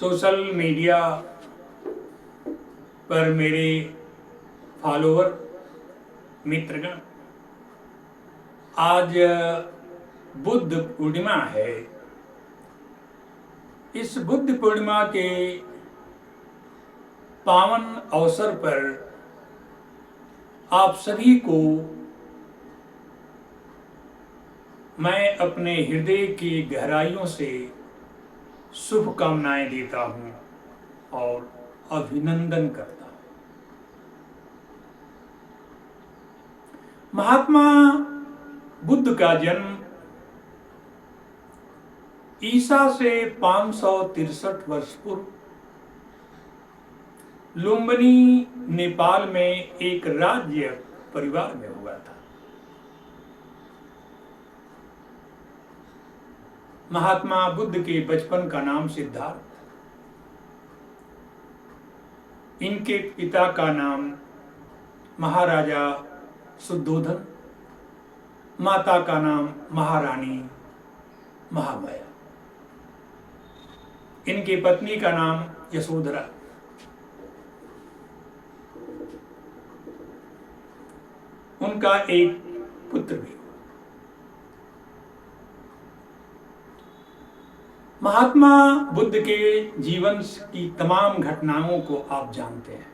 Social media पर मेरे follower मित्रगण, आज बुद्ध पूर्णिमा है। इस बुद्ध पूर्णिमा के पावन अवसर पर आप सभी को मैं अपने हृदय की गहराइयों से शुभकामनाएं देता हूं और अभिनंदन करता हूं। महात्मा बुद्ध का जन्म ईसा से 563 वर्ष पूर्व लुम्बिनी, नेपाल में एक राज्य परिवार में हुआ था। महात्मा बुद्ध के बचपन का नाम सिद्धार्थ, इनके पिता का नाम महाराजा शुद्धोधन, माता का नाम महारानी महामाया, इनकी पत्नी का नाम यशोधरा। उनका एक पुत्र भी। महात्मा बुद्ध के जीवन की तमाम घटनाओं को आप जानते हैं।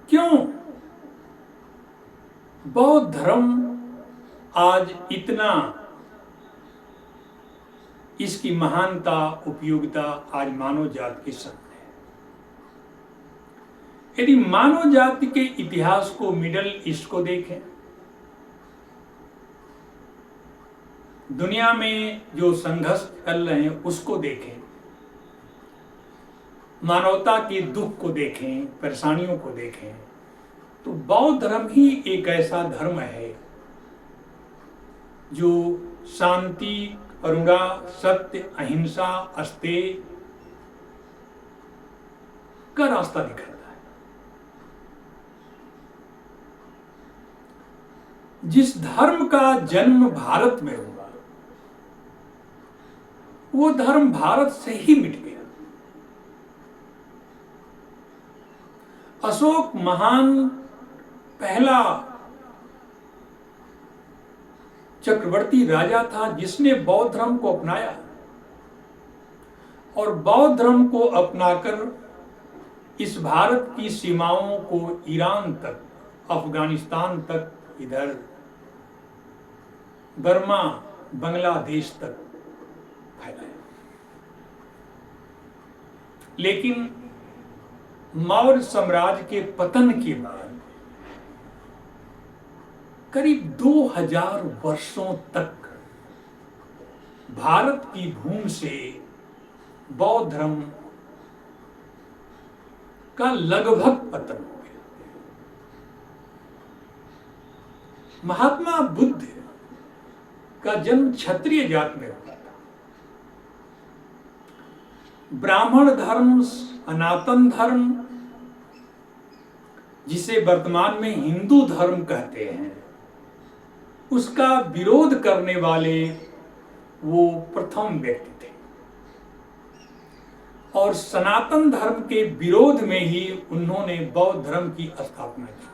क्यों बौद्ध धर्म आज इतना, इसकी महानता, उपयोगिता आज मानव जाति के सामने है। यदि मानव जाति के इतिहास को, मिडल ईस्ट को देखें, दुनिया में जो संघर्ष चल रहे हैं उसको देखें, मानवता के दुख को देखें, परेशानियों को देखें, तो बौद्ध धर्म ही एक ऐसा धर्म है जो शांति, करुणा, सत्य, अहिंसा, अस्तेय का रास्ता दिखाता है। जिस धर्म का जन्म भारत में हुआ, वो धर्म भारत से ही मिट गया। अशोक महान पहला चक्रवर्ती राजा था जिसने बौद्ध धर्म को अपनाया, और बौद्ध धर्म को अपनाकर इस भारत की सीमाओं को ईरान तक, अफगानिस्तान तक, इधर बर्मा, बांग्लादेश तक फैलाया। लेकिन मौर्य साम्राज्य के पतन के बाद करीब 2000 वर्षों तक भारत की भूमि से बौद्ध धर्म का लगभग पतन हो गया। महात्मा बुद्ध का जन्म क्षत्रिय जात में हुआ था। ब्राह्मण धर्म, सनातन धर्म, जिसे वर्तमान में हिंदू धर्म कहते हैं, उसका विरोध करने वाले वो प्रथम व्यक्ति थे, और सनातन धर्म के विरोध में ही उन्होंने बौद्ध धर्म की स्थापना की।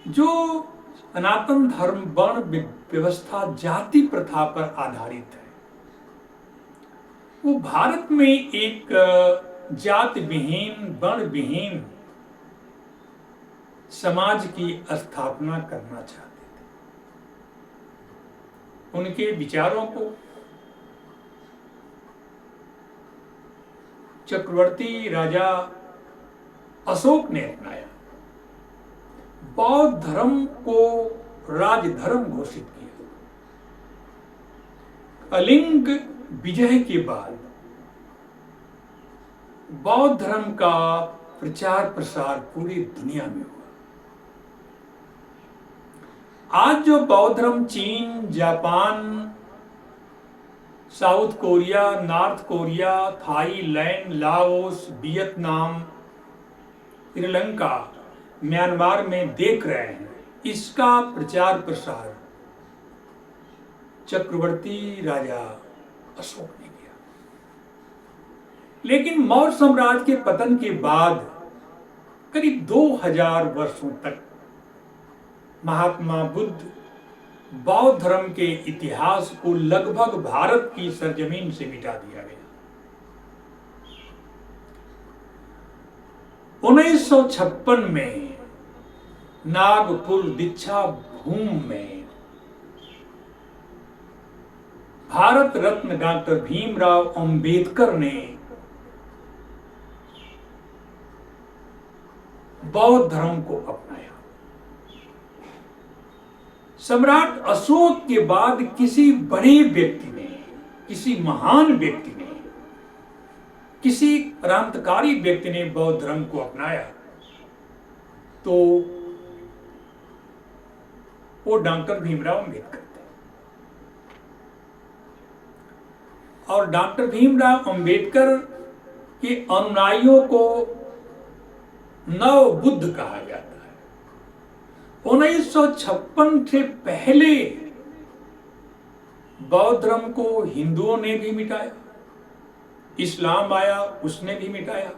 जो सनातन धर्म वर्ण व्यवस्था, जाति प्रथा पर आधारित है, वो भारत में एक जाति विहीन, वर्ण विहीन समाज की स्थापना करना चाहते थे। उनके विचारों को चक्रवर्ती राजा अशोक ने अपनाया, बौद्ध धर्म को राजधर्म घोषित किया। कलिंग विजय के बाद बौद्ध धर्म का प्रचार प्रसार पूरी दुनिया में हुआ। आज जो बौद्ध धर्म चीन, Japan, south Korea, north Korea, Thailand, Laos, Vietnam, Sri Lanka, Myanmar में देख रहे हैं, इसका प्रचार प्रसार चक्रवर्ती राजा अशोक ने किया। लेकिन मौर्य साम्राज्य के पतन के बाद करीब 2000 वर्षों तक महात्मा बुद्ध बौद्ध धर्म के इतिहास को लगभग भारत की सरजमीन से मिटा दिया गया। 1956 में नागपुर दीक्षा भूमि में भारत रत्न डॉक्टर भीमराव अंबेडकर ने बौद्ध धर्म को अपनाया। सम्राट अशोक के बाद किसी बड़े व्यक्ति ने, किसी महान व्यक्ति ने, किसी क्रांतिकारी व्यक्ति ने बौद्ध धर्म को अपनाया तो वो डॉक्टर भीमराव अंबेडकर थे। और डॉक्टर भीमराव अंबेडकर के अनुयायियों को नव बुद्ध कहा जाता है। 1956 से पहले बौद्ध धर्म को हिंदुओं ने भी मिटाया, इस्लाम आया उसने भी मिटाया,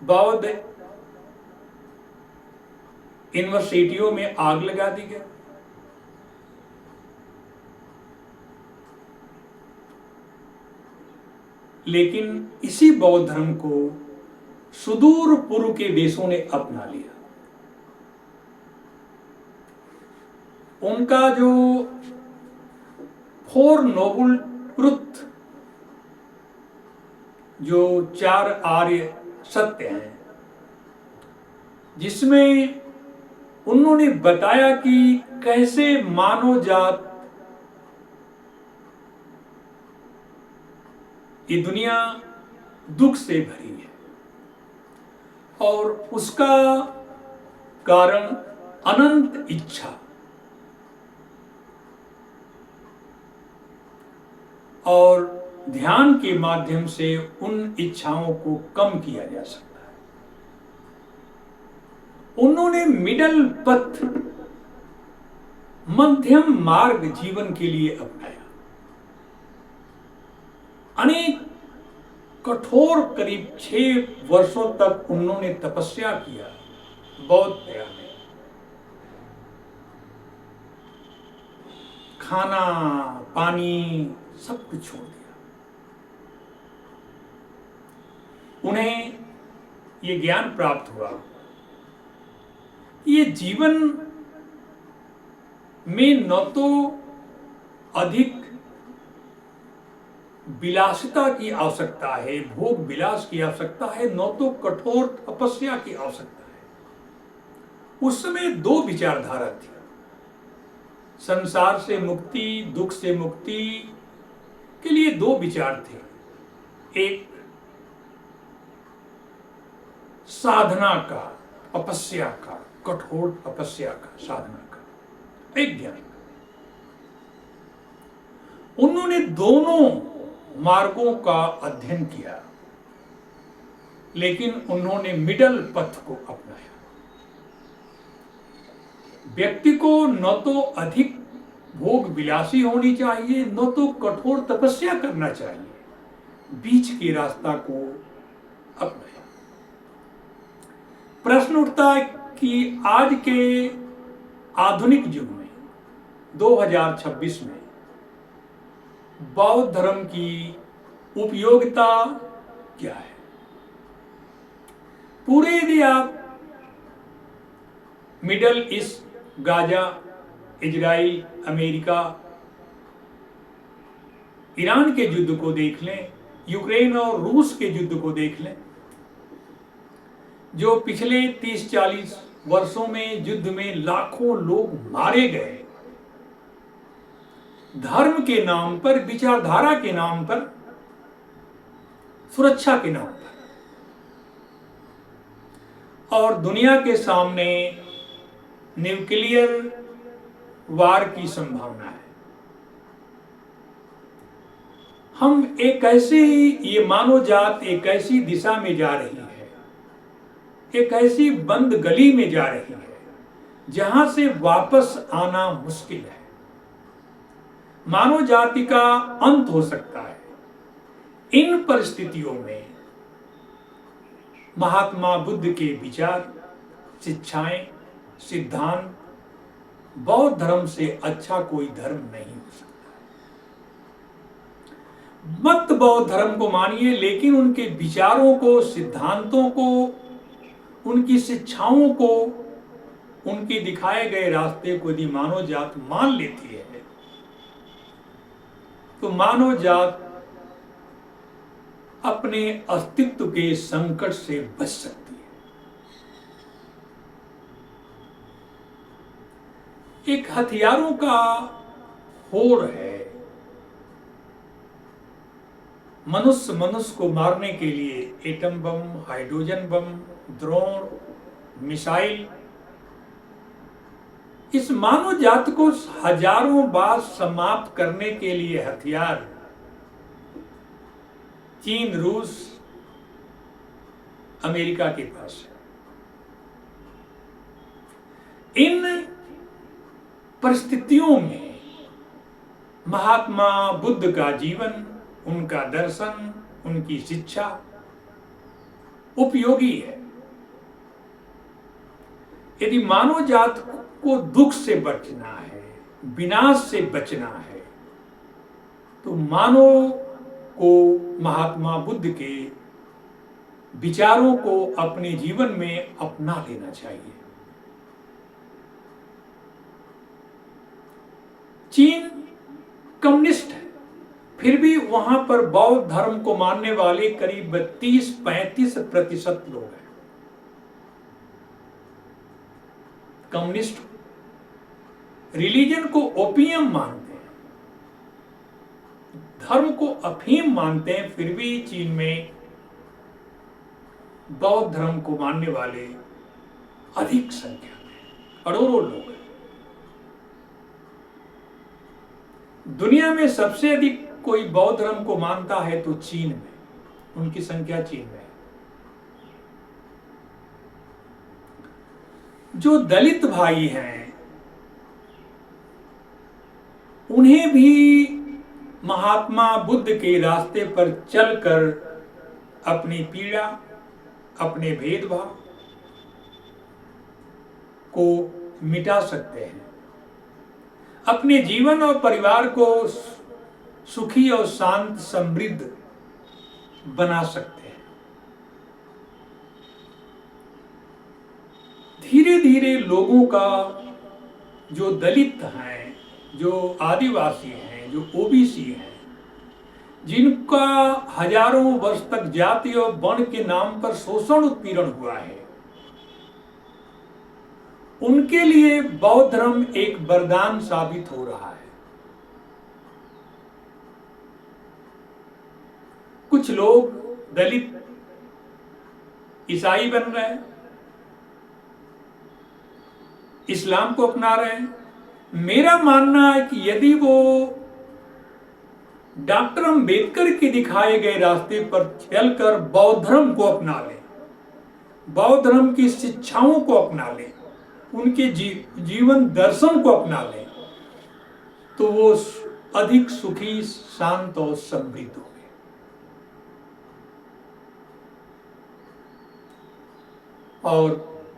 बौद्ध यूनिवर्सिटियों में आग लगा दी गई। लेकिन इसी बौद्ध धर्म को सुदूर पूर्व के देशों ने अपना लिया। उनका जो 4 नोबल ट्रुथ, जो 4 आर्य सत्य हैं, जिसमें उन्होंने बताया कि कैसे मानव जात ये दुनिया दुख से भरी है और उसका कारण अनंत इच्छा और ध्यान के माध्यम से उन इच्छाओं को कम किया जा सकता है। उन्होंने मिडल पथ, मध्यम मार्ग जीवन के लिए अपनाया। अनेक कठोर करीब 6 वर्षों तक उन्होंने तपस्या किया बौद्ध गया में। खाना पानी सब कुछ छोड़ दिया। उन्हें ये ज्ञान प्राप्त हुआ, ये जीवन में न तो अधिक विलासिता की आवश्यकता है, भोग विलास की आवश्यकता है, न तो कठोर तपस्या की आवश्यकता है। उस समय 2 विचारधारा थी, संसार से मुक्ति, दुख से मुक्ति के लिए 2 विचार थे। एक साधना का, तपस्या का, कठोर तपस्या का, साधना का, एक ज्ञान। उन्होंने दोनों मार्गों का अध्ययन किया, लेकिन उन्होंने मिडल पथ को अपनाया। व्यक्ति को न तो अधिक भोग विलासी होनी चाहिए, न तो कठोर तपस्या करना चाहिए, बीच के रास्ता को अपनाया। प्रश्न उठता है कि आज के आधुनिक युग में 2026 में बौद्ध धर्म की उपयोगिता क्या है? पूरे यदि आप middle east, Gaza, Israel, America, Iran के युद्ध को देख लें, यूक्रेन और रूस के युद्ध को देख लें, जो पिछले 30-40 वर्षों में युद्ध में लाखों लोग मारे गए, धर्म के नाम पर, विचारधारा के नाम पर, सुरक्षा के नाम पर, और दुनिया के सामने न्यूक्लियर वार की संभावना है। हम एक ऐसी, ये मानव जात एक ऐसी दिशा में जा रही है, एक ऐसी बंद गली में जा रही है जहां से वापस आना मुश्किल है। मानव जाति का अंत हो सकता है। इन परिस्थितियों में महात्मा बुद्ध के विचार, शिक्षाएं, सिद्धांत बौद्ध धर्म से अच्छा कोई धर्म नहीं हो सकता। मत बौद्ध धर्म को मानिए, लेकिन उनके विचारों को, सिद्धांतों को, उनकी शिक्षाओं को, उनके दिखाए गए रास्ते को यदि मानव जात मान लेती है तो मानव जात अपने अस्तित्व के संकट से बच सकती है। एक हथियारों का होड़ है। मनुष्य को मारने के लिए atom bomb, hydrogen bomb, drone, missile, इस मानव जात को हजारों बार समाप्त करने के लिए हथियार चीन, रूस, अमेरिका के पास है। इन परिस्थितियों में महात्मा बुद्ध का जीवन, उनका दर्शन, उनकी शिक्षा उपयोगी है। यदि मानव जात को दुख से बचना है, विनाश से बचना है, तो मानव को महात्मा बुद्ध के विचारों को अपने जीवन में अपना लेना चाहिए। चीन कम्युनिस्ट है, फिर भी वहां पर बौद्ध धर्म को मानने वाले करीब 30-35% लोग हैं। कम्युनिस्ट रिलीजन को ओपियम मानते हैं, धर्म को अफीम मानते हैं, फिर भी चीन में बौद्ध धर्म को मानने वाले अधिक संख्या में करोड़ों लोग हैं। दुनिया में सबसे अधिक कोई बौद्ध धर्म को मानता है तो चीन में, उनकी संख्या चीन में है। जो दलित भाई हैं उन्हें भी महात्मा बुद्ध के रास्ते पर चलकर अपनी पीड़ा, अपने भेदभाव को मिटा सकते हैं, अपने जीवन और परिवार को सुखी और शांत समृद्ध बना सकते हैं। धीरे धीरे लोगों का, जो दलित हैं, जो आदिवासी हैं, जो ओबीसी हैं, जिनका हजारों वर्ष तक जाति और वर्ण के नाम पर शोषण उत्पीड़न हुआ है, उनके लिए बौद्ध धर्म एक वरदान साबित हो रहा है। कुछ लोग दलित ईसाई बन रहे हैं, इस्लाम को अपना रहे हैं। मेरा मानना है कि यदि वो डॉक्टर अंबेडकर के दिखाए गए रास्ते पर चलकर बौद्ध धर्म को अपना ले, बौद्ध धर्म की शिक्षाओं को अपना ले, उनके जीवन दर्शन को अपना ले, तो वो अधिक सुखी, शांत और समृद्ध होंगे। और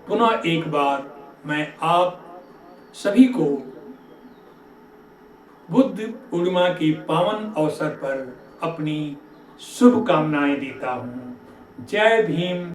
पुनः एक बार मैं आप सभी को बुद्ध पूर्णिमा की पावन अवसर पर अपनी शुभकामनाएं देता हूं। जय भीम।